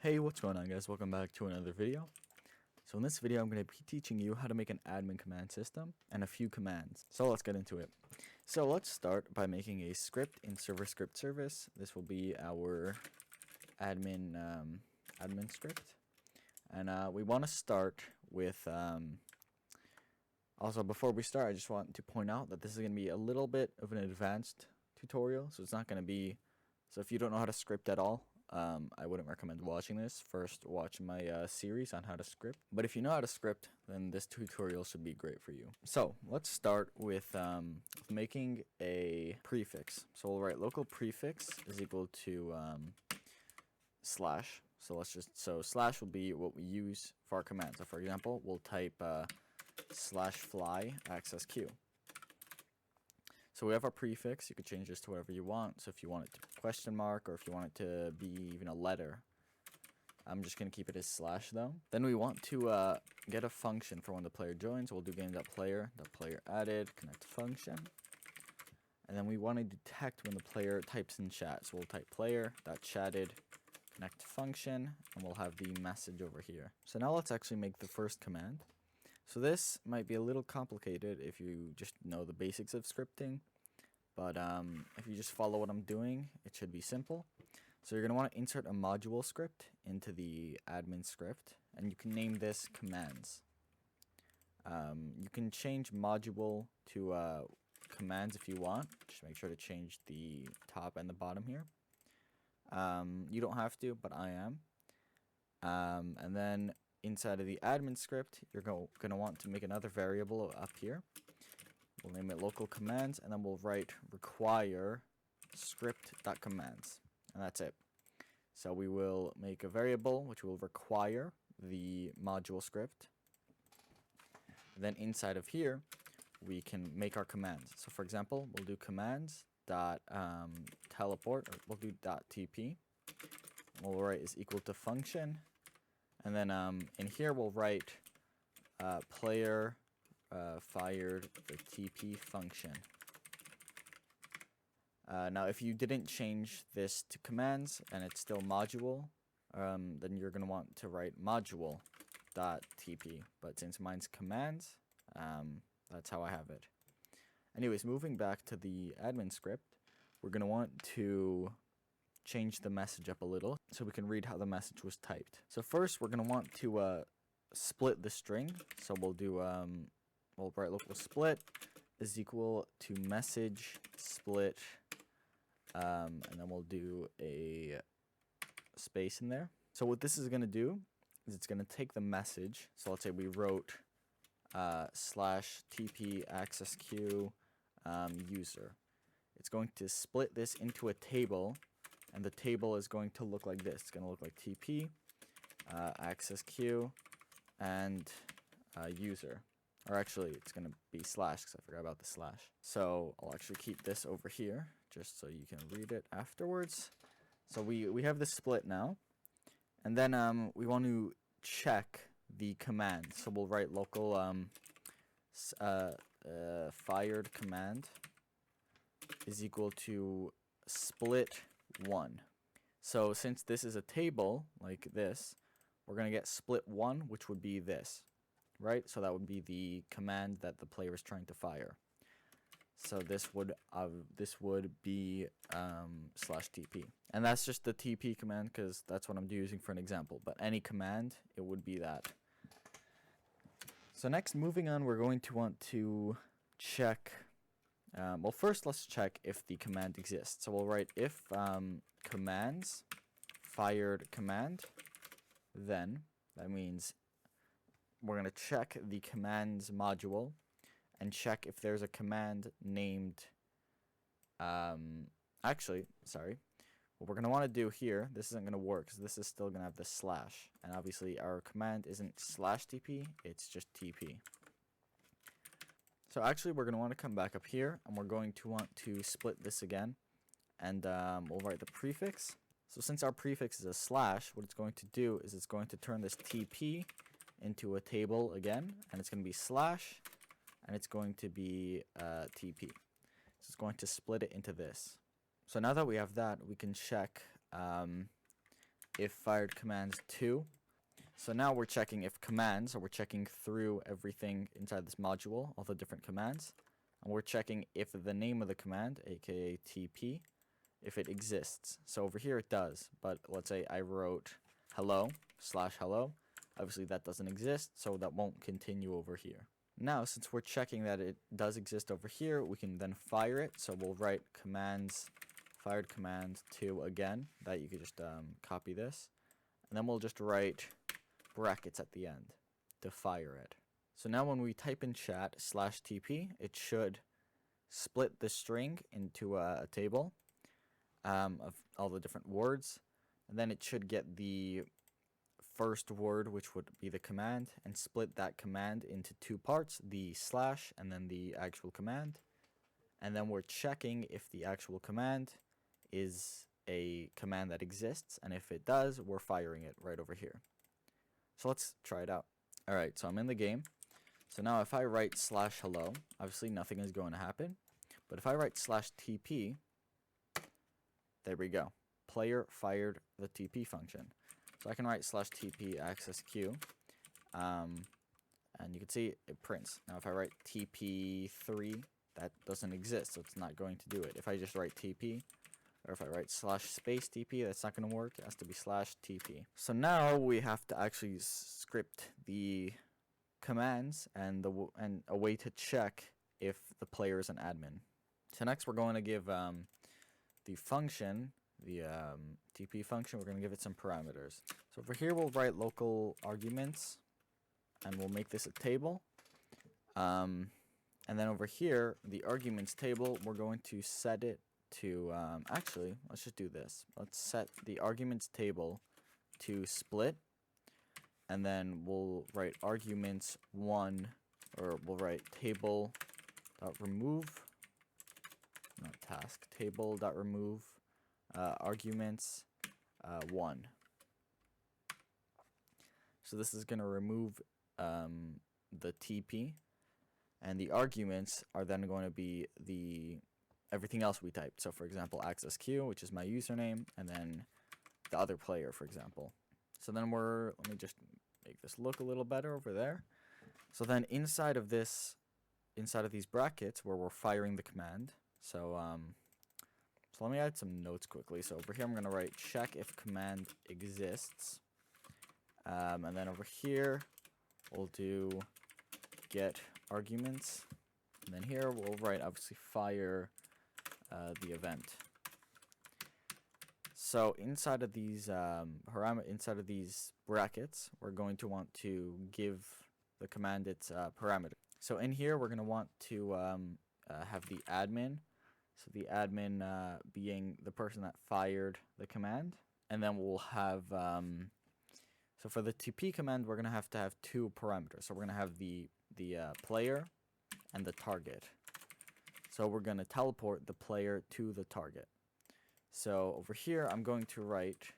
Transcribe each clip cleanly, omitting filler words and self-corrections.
Hey, what's going on, guys? Welcome back to another video. So in this video, I'm going to be teaching you how to make an admin command system and a few commands. So let's get into it. So let's start by making a script in server script service. This will be our admin script, and we want to start with. Also, before we start, I just want to point out that this is going to be a little bit of an advanced tutorial, so it's not going to be. So if you don't know how to script at all, I wouldn't recommend watching this. First, watch my series on how to script. But if you know how to script, then this tutorial should be great for you. So let's start with making a prefix. So we'll write local prefix is equal to slash. So slash will be what we use for our command. So for example, we'll type /fly AccessQ. So we have our prefix. You could change this to whatever you want. So if you want it to be question mark, or if you want it to be even a letter, I'm just going to keep it as slash though. Then we want to get a function for when the player joins. We'll do game.player added, connect function. And then we want to detect when the player types in chat. So we'll type player.chatted, connect function, and we'll have the message over here. So now let's actually make the first command. So this might be a little complicated if you just know the basics of scripting, but if you just follow what I'm doing, it should be simple. So you're going to want to insert a module script into the admin script, and you can name this commands. You can change module to commands if you want. Just make sure to change the top and the bottom here. You don't have to, but I am. And then inside of the admin script, you're going to want to make another variable up here. We'll name it local commands, and then we'll write require script.commands, and that's it. So we will make a variable which will require the module script. And then inside of here, we can make our commands. So for example, we'll do commands dot teleport, or we'll do dot tp. We'll write is equal to function. And then in here we'll write player fired the TP function. Now if you didn't change this to commands and it's still module, then you're going to want to write module.tp. But since mine's commands, that's how I have it. Anyways, moving back to the admin script, we're going to want to change the message up a little so we can read how the message was typed. So first we're going to want to split the string. So we'll do we'll write local split is equal to message split, and then we'll do a space in there. So what this is going to do is it's going to take the message. So let's say we wrote /tp AccessQ user. It's going to split this into a table, and the table is going to look like this. It's going to look like TP, AccessQ, and user. Or actually, it's going to be slash because I forgot about the slash. So I'll actually keep this over here just so you can read it afterwards. So we have this split now. And then we want to check the command. So we'll write local fired command is equal to split 1. So since this is a table like this, we're going to get split 1, which would be this, right? So that would be the command that the player is trying to fire. So this would be /tp, and that's just the TP command because that's what I'm using for an example. But any command, it would be that. So next, moving on, we're going to want to check. Well, first let's check if the command exists. So we'll write if commands fired command, then that means we're going to check the commands module and check if there's a command named actually, sorry, what we're going to want to do here, this isn't going to work because this is still going to have the slash, and obviously our command isn't /tp, it's just tp. So actually we're going to want to come back up here, and we're going to want to split this again, and we'll write the prefix. So since our prefix is a slash, what it's going to do is it's going to turn this TP into a table again, and it's going to be slash, and it's going to be TP. So it's going to split it into this. So now that we have that, we can check if fired commands 2. So now we're checking if commands, so we're checking through everything inside this module, all the different commands. And we're checking if the name of the command, aka TP, if it exists. So over here it does, but let's say I wrote hello/hello. Obviously that doesn't exist, so that won't continue over here. Now, since we're checking that it does exist over here, we can then fire it. So we'll write fired command 2 again. That you could just copy this. And then we'll just write brackets at the end to fire it. So now when we type in chat /TP, it should split the string into a table of all the different words. And then it should get the first word, which would be the command, and split that command into 2 parts, the slash and then the actual command. And then we're checking if the actual command is a command that exists, and if it does, we're firing it right over here. So let's try it out. Alright, so I'm in the game. So now if I write /hello, obviously nothing is going to happen. But if I write /TP, there we go. Player fired the TP function. So I can write /TP AccessQ, and you can see it prints. Now if I write TP3, that doesn't exist, so it's not going to do it. If I just write TP, or if I write /TP, that's not going to work. It has to be /TP. So now we have to actually script the commands and a way to check if the player is an admin. So next we're going to give the function, the TP function, we're going to give it some parameters. So over here we'll write local arguments, and we'll make this a table. And then over here, the arguments table, we're going to set it to, actually, let's just do this. Let's set the arguments table to split, and then we'll write arguments 1, or we'll write table.remove, not task, table.remove arguments 1. So this is going to remove the TP, and the arguments are then going to be everything else we typed. So for example, AccessQ, which is my username, and then the other player, for example. So then let me just make this look a little better over there. So then inside of these brackets where we're firing the command, so let me add some notes quickly. So over here I'm going to write check if command exists, and then over here we'll do get arguments, and then here we'll write obviously fire the event. So inside of these inside of these brackets, we're going to want to give the command its parameter. So in here we're going to want to have the admin. So the admin being the person that fired the command, and then we'll have so for the TP command we're going to have 2 parameters. So we're going to have the player and the target. So we're going to teleport the player to the target. So over here I'm going to write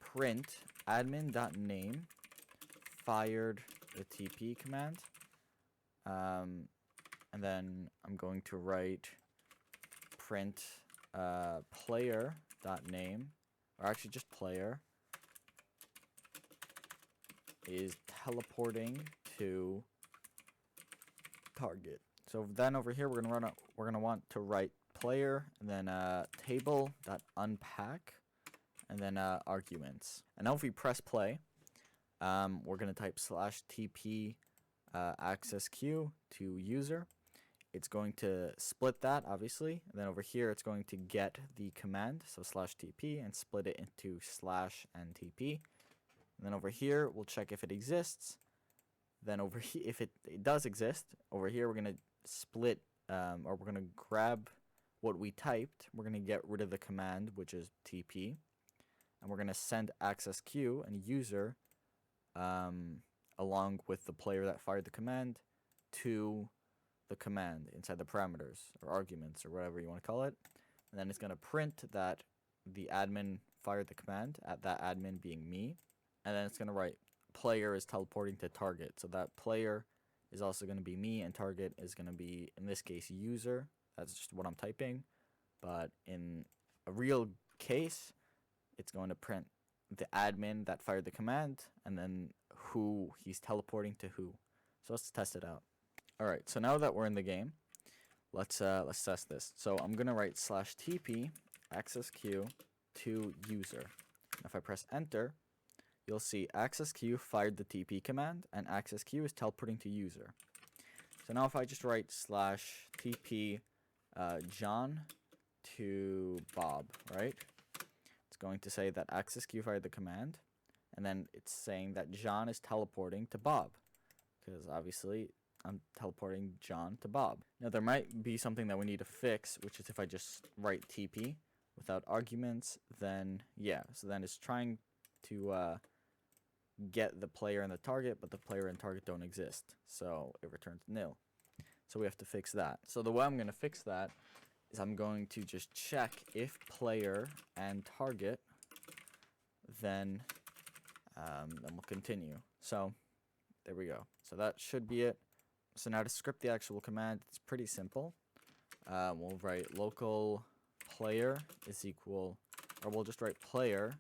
print admin.name fired the TP command, and then I'm going to write print player.name, or actually just player is teleporting to target. So then over here we're gonna want to write player, and then table.unpack, and then arguments. And now if we press play, we're gonna type /TP AccessQ to user. It's going to split that, obviously, and then over here it's going to get the command, so /TP, and split it into /NTP. And then over here we'll check if it exists. Then over here, if it does exist, over here we're going to split, or we're going to grab what we typed. We're going to get rid of the command, which is TP, and we're going to send AccessQ and user along with the player that fired the command to the command inside the parameters or arguments or whatever you want to call it. And then it's going to print that the admin fired the command, at that admin being me, and then it's going to write player is teleporting to target. So that player is also going to be me, and target is going to be, in this case, user. That's just what I'm typing. But in a real case, it's going to print the admin that fired the command, and then who he's teleporting to who. So let's test it out. All right, so now that we're in the game, let's test this. So I'm gonna write /tp AccessQ to user. If I press enter, you'll see AccessQ fired the TP command, and AccessQ is teleporting to user. So now if I just write /tp John to Bob, right? It's going to say that AccessQ fired the command, and then it's saying that John is teleporting to Bob, because obviously I'm teleporting John to Bob. Now there might be something that we need to fix, which is if I just write TP without arguments, then yeah, so then it's trying to get the player and the target, but the player and target don't exist, so it returns nil. So we have to fix that. So the way I'm going to fix that is I'm going to just check if player and target, then we'll continue. So there we go. So that should be it. So now to script the actual command, it's pretty simple. We'll write local player is equal, or we'll just write player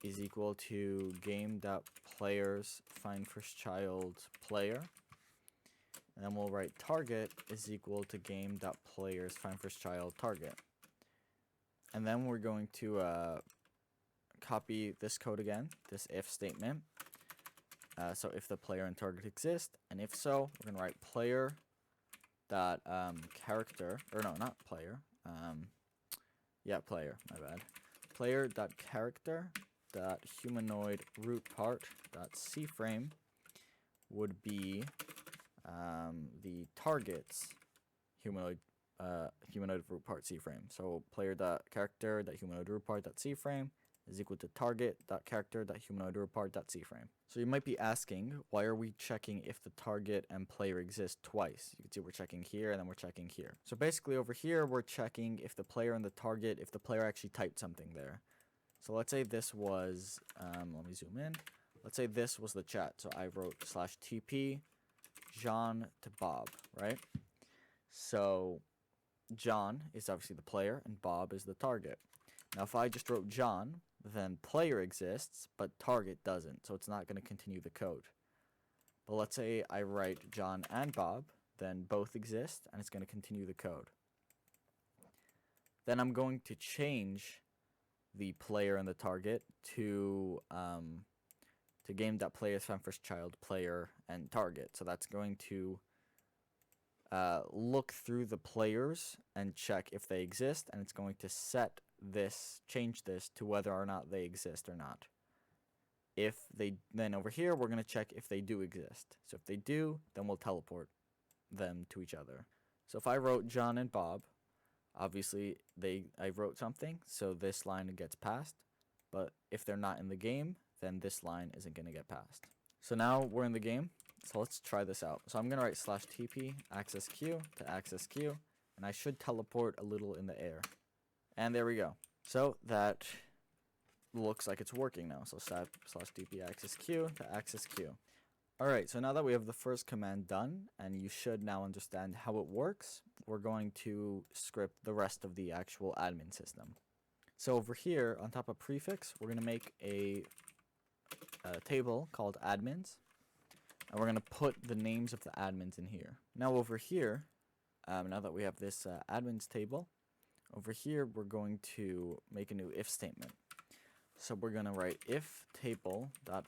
is equal to game.players find first child player. And then we'll write target is equal to game.players find first child target. And then we're going to copy this code again, this if statement. So if the player and target exist, and if so, we're going to write player dot character, or no, not player. Yeah, player, my bad. Player dot character dot humanoid root part dot cframe would be the target's humanoid root part cframe. So player dot character dot humanoid root part dot cframe is equal to target dot character dot humanoid root part dot cframe. So you might be asking, why are we checking if the target and player exist twice? You can see we're checking here and then we're checking here. So basically over here we're checking if the player and the target, if the player actually typed something there. So let's say this was, let me zoom in. Let's say this was the chat. So I wrote /tp John to Bob, right? So John is obviously the player and Bob is the target. Now if I just wrote John, then player exists, but target doesn't, so it's not going to continue the code. But let's say I write John and Bob, then both exist, and it's going to continue the code. Then I'm going to change the player and the target to game.players find first child player and target. So that's going to look through the players and check if they exist, and it's going to set this, change this to whether or not they exist or not. If they, then over here we're going to check if they do exist. So if they do, then we'll teleport them to each other. So if I wrote John and Bob, obviously I wrote something, so this line gets passed. But if they're not in the game, then this line isn't going to get passed. So now we're in the game. So let's try this out. So I'm going to write /tp AccessQ to AccessQ, and I should teleport a little in the air. And there we go. So that looks like it's working now. So /tp AccessQ to AccessQ. Alright, so now that we have the first command done, and you should now understand how it works, we're going to script the rest of the actual admin system. So over here, on top of prefix, we're going to make a table called admins, and we're going to put the names of the admins in here. Now over here, now that we have this admins table, over here we're going to make a new if statement. So we're going to write if table dot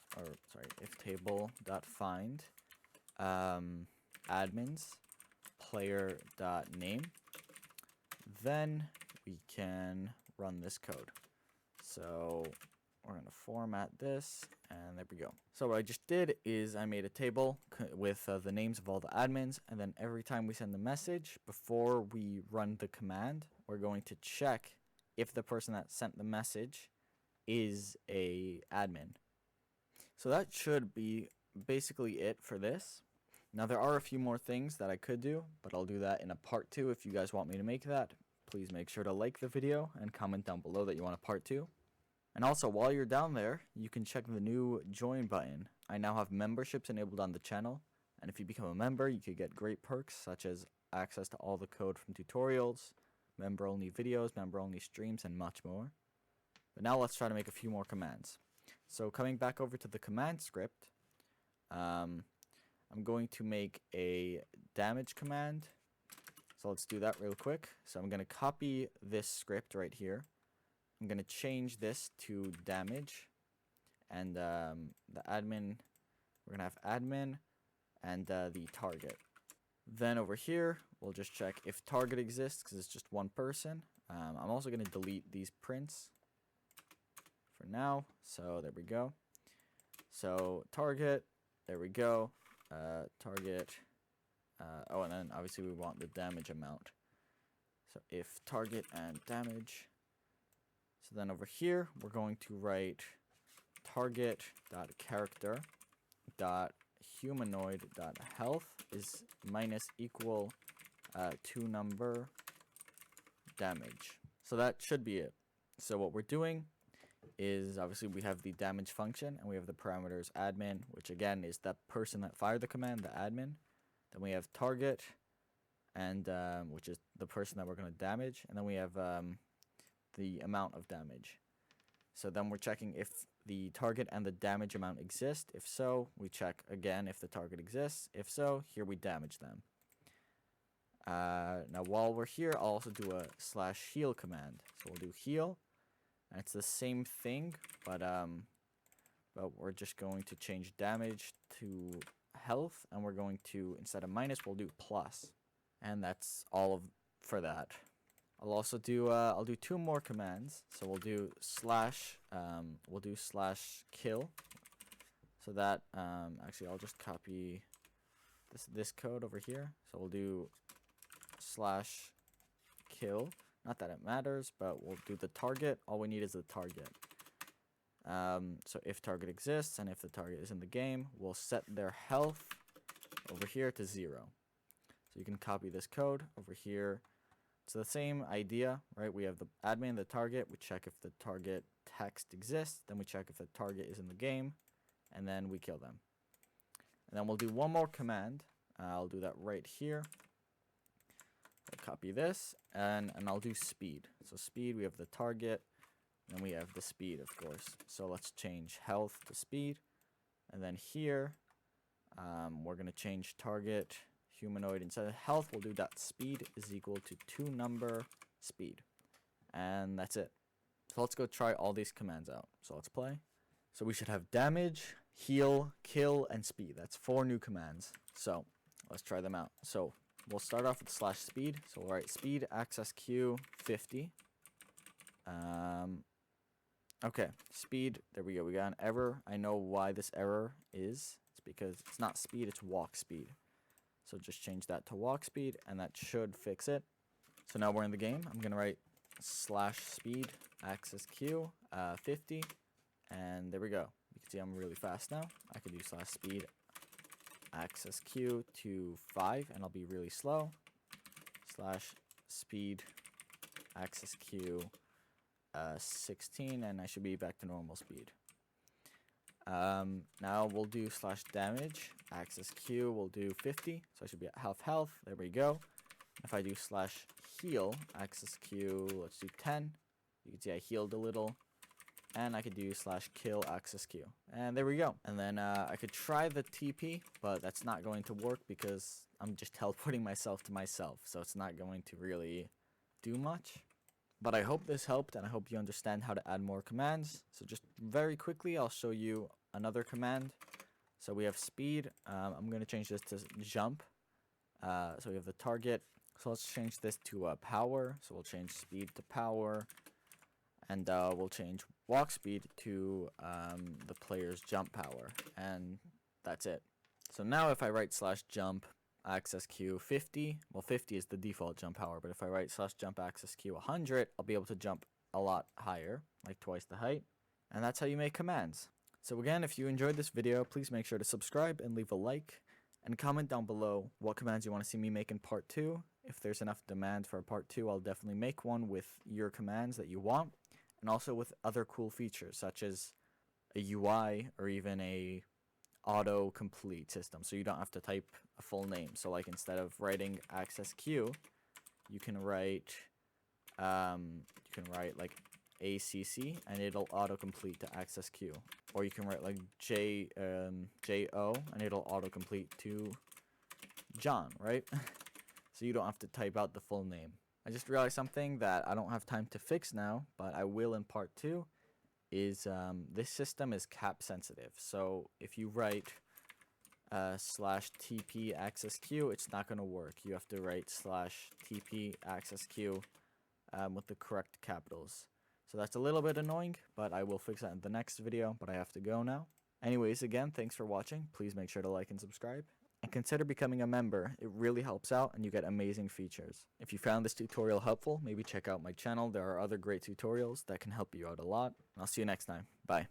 find admins player dot name. Then we can run this code. So we're going to format this, and there we go. So what I just did is I made a table with the names of all the admins, and then every time we send a message, before we run the command, we're going to check if the person that sent the message is a admin. So that should be basically it for this. Now there are a few more things that I could do, but I'll do that in a part 2. If you guys want me to make that, please make sure to like the video and comment down below that you want a part 2. And also, while you're down there, you can check the new join button. I now have memberships enabled on the channel, and if you become a member, you could get great perks such as access to all the code from tutorials, member-only videos, member-only streams, and much more. But now let's try to make a few more commands. So coming back over to the command script, I'm going to make a damage command. So let's do that real quick. So I'm going to copy this script right here. I'm going to change this to damage. And the admin, we're going to have admin and the target. Then over here, we'll just check if target exists because it's just one person. I'm also going to delete these prints for now. So there we go. So target, there we go. Target. Oh, and then obviously we want the damage amount. So if target and damage. So then over here, we're going to write target.character.humanoid.health is minus equal to number damage. So that should be it. So what we're doing is obviously we have the damage function and we have the parameters admin, which again is the person that fired the command, the admin. Then we have target, and which is the person that we're going to damage, and then we have the amount of damage. So then we're checking if the target and the damage amount exist. If so, we check again if the target exists. If so, here we damage them. Now while we're here, I'll also do a /heal command. So we'll do heal, and it's the same thing, but we're just going to change damage to health, and we're going to, instead of minus, we'll do plus, and that's all for that. I'll also do I'll do two more commands. So we'll do /kill. So that actually I'll just copy this code over here. So we'll do /kill. Not that it matters, but we'll do the target. All we need is the target. So if target exists and if the target is in the game, we'll set their health over here to 0. So you can copy this code over here. It's the same idea, right? We have the admin, the target. We check if the target text exists. Then we check if the target is in the game. And then we kill them. And then we'll do one more command. I'll do that right here. I'll copy this. And I'll do speed. So speed, we have the target. And we have the speed, of course. So let's change health to speed. And then here, we're going to change target humanoid. Instead of health, we'll do .speed is equal to 2 speed. And that's it. So let's go try all these commands out. So let's play. So we should have damage, heal, kill, and speed. That's 4 new commands. So let's try them out. So we'll start off with /speed. So we'll write speed AccessQ 50. Okay, speed, there we go. We got an error. I know why this error is. It's because it's not speed, it's walk speed. So just change that to walk speed, and that should fix it. So now we're in the game. I'm going to write /speed AccessQ 50. And there we go. You can see I'm really fast now. I could do /speed AccessQ to 5, and I'll be really slow. /speed AccessQ 16, and I should be back to normal speed. Now we'll do /damage AccessQ, we'll do 50, so I should be at health. There we go. If I do /heal AccessQ, let's do 10. You can see I healed a little. And I could do /kill AccessQ. And there we go. And then I could try the TP, but that's not going to work because I'm just teleporting myself to myself. So it's not going to really do much. But I hope this helped, and I hope you understand how to add more commands. So just very quickly, I'll show you another command. So we have speed. I'm going to change this to jump. So we have the target. So let's change this to power. So we'll change speed to power. And we'll change walk speed to the player's jump power. And that's it. So now if I write /jump AccessQ 50, well 50 is the default jump power, but if I write /jump AccessQ 100, I'll be able to jump a lot higher, like twice the height. And that's how you make commands. So again, if you enjoyed this video, please make sure to subscribe and leave a like. And comment down below what commands you want to see me make in part 2. If there's enough demand for a part 2, I'll definitely make one with your commands that you want. And also with other cool features, such as a UI or even a auto-complete system, so you don't have to type a full name. So like instead of writing AccessQ, you can write like ACC and it'll autocomplete to AccessQ. Or you can write like JO and it'll autocomplete to John, right? So you don't have to type out the full name. I just realized something that I don't have time to fix now, but I will in part 2, is this system is cap sensitive. So if you write /TP AccessQ, it's not going to work. You have to write /TP AccessQ with the correct capitals. So that's a little bit annoying, but I will fix that in the next video, but I have to go now. Anyways, again, thanks for watching. Please make sure to like and subscribe. And consider becoming a member. It really helps out and you get amazing features. If you found this tutorial helpful, maybe check out my channel. There are other great tutorials that can help you out a lot. I'll see you next time. Bye.